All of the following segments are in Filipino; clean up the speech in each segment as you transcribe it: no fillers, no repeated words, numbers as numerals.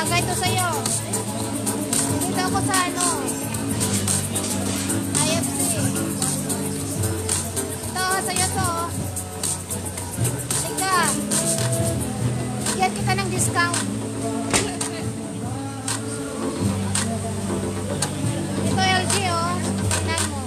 Bagay to sa'yo. Dito ako sa ano, IFC. Ito, sa'yo to. Halika. Bigyan kita ng discount. Ito LG oh. Tingnan mo.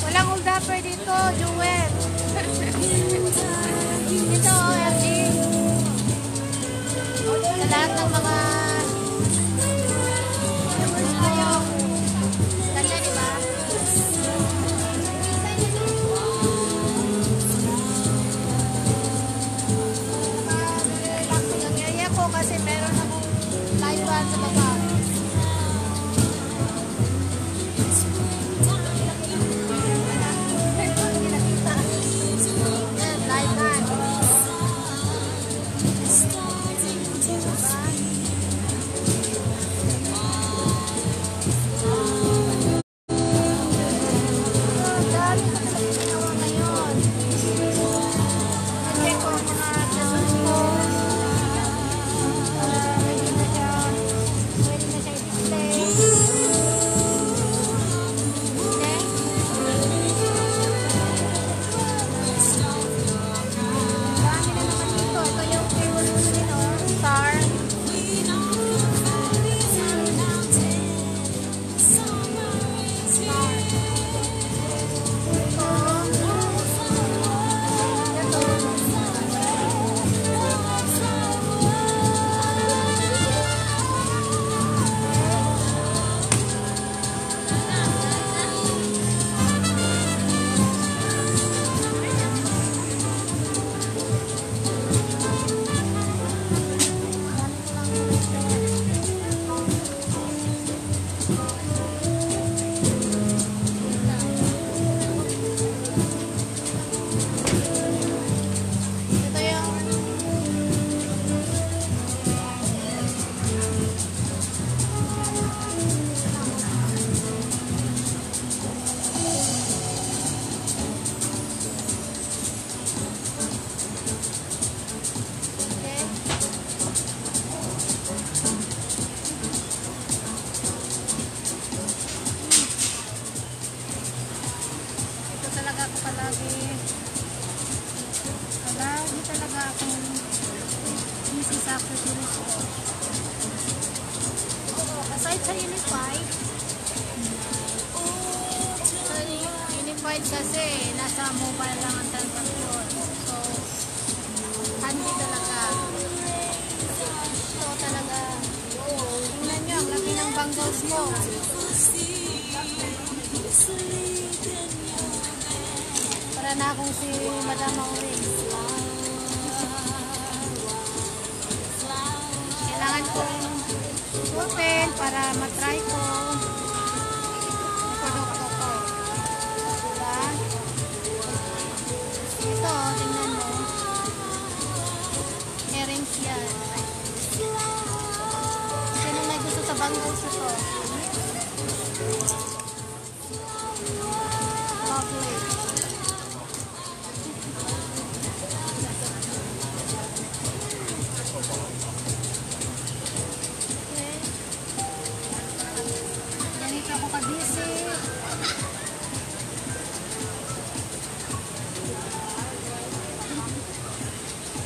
Walang hold upper dito, Jewel. Dito, LG. Sa lahat ng mga tayo. Ganda, diba? Relaxing ang area ko kasi meron akong live band sa baba. Palagi talaga akong busy sa activities ko. Aside sa Unified, kasi nasa mobile lang ang transaction. So, handy talaga. So, talaga, tingnan nyo, ang laki ng bangles mo. Para na akong si Madam Maureen. Yan. Sino may gusto sa bangles na to? Lovely. Okay. Ganito ako ka-busy.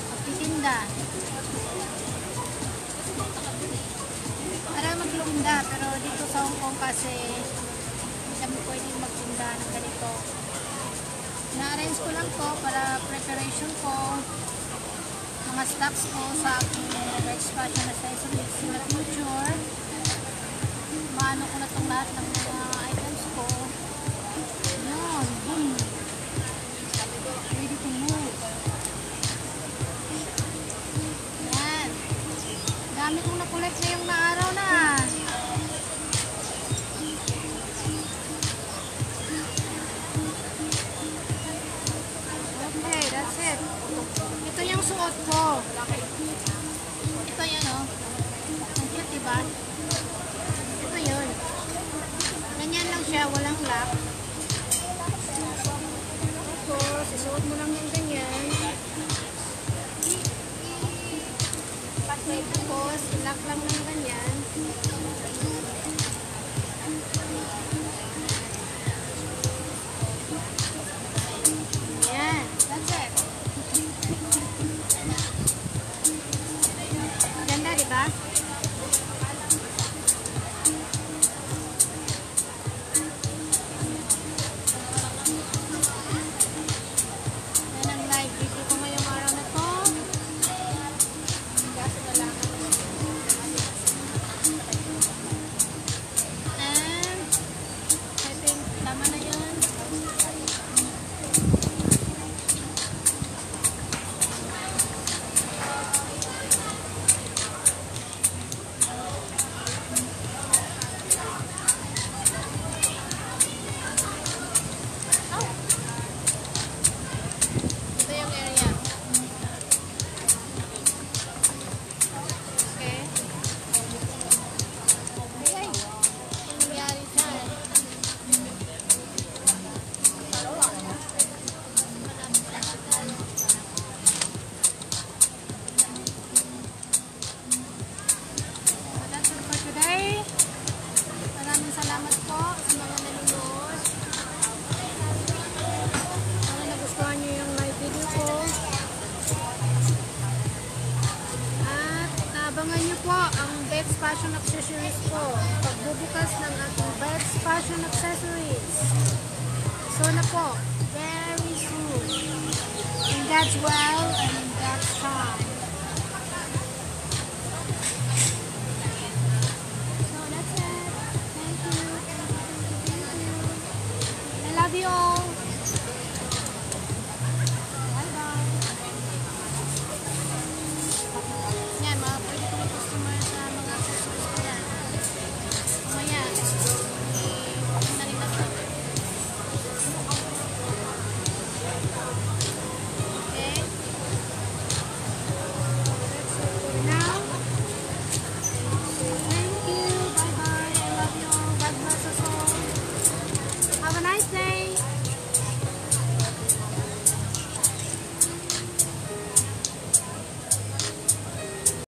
Magtitinda. Para maglunda, pero dito sa Hong Kong kasi hindi kami pwedeng magtinda ng ganito. Na-arrange ko lang to para preparation ko, mga stocks ko sa aking Reverse Fashion Accessories in the future. Maano ko na itong lahat ng mga items ko. Yun, boom. Ready to move. Yan. Dami kong na-collect na yung naaraw na. Okay, that's it. Ito yung suot ko. Ito yan, oh. Ang cute, diba? Ito yun. Ganyan lang siya, walang lock. Tapos, isuot mo lang yung ganyan. Tapos, lock lang ng ganyan. Yan, that's it. Ganda, diba? Yan ang live video ko ngayong araw na to. And I think tama na yun. Ito yung area. Okay. Ay, anong nangyari dyan? So that's it for today. Maraming salamat po sa mga nanonood. Sana nagustuhan nyo yung live video ko. At abangan nyo po ang Beth's Fashion Accessories ko. Pagbubukas ng ating Beth's Fashion Accessories. So na po, very soon. In God's will, and